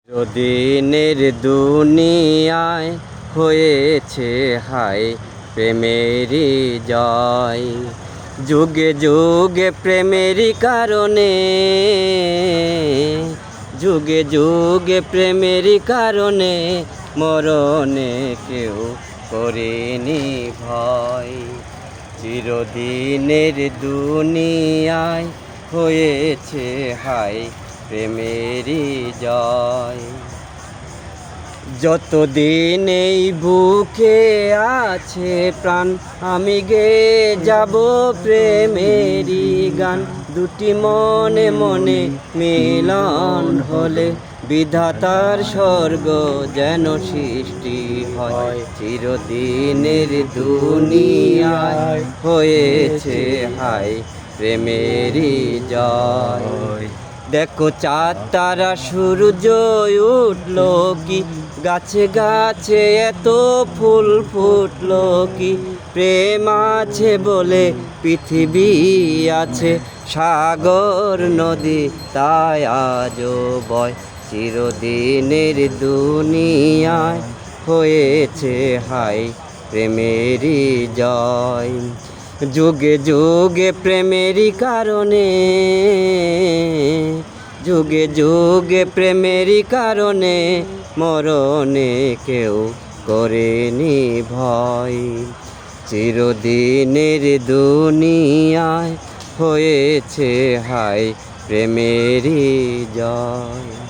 চিরদিনের দুনিয়ায় হয়েছে হায় প্রেমেরই জয়। যুগে যুগে প্রেমেরই কারণে, যুগে যুগে প্রেমেরই কারণে মরণে কেউ করেনি ভয়। চিরদিনের দুনিয়ায় হয়েছে হায় প্রেমেরই জয়। যতদিন এই বুকে আছে প্রাণ, আমি গেয়ে যাব প্রেমেরই গান। দুটি মনে মনে মিলন হলে বিধাতার স্বর্গ যেন সৃষ্টি হয়। চিরদিনের দুনিয়ায় হয়েছে হায় প্রেমেরই জয়। দেখো চাঁদ তারা সূর্য উঠলো কি, গাছে গাছে এত ফুল ফুটলো কি। প্রেম আছে বলে পৃথিবী আছে, সাগর নদী তাই আজও বয়। চিরদিনের দুনিয়ায় হয়েছে হায় প্রেমেরই জয়। যুগে যুগে প্রেমেরই কারণে, যুগে যুগে প্রেমেরই কারণে মরণে কেউ করেনি ভয়। চিরদিনের দুনিয়ায় হয়েছে হায় প্রেমেরই জয়।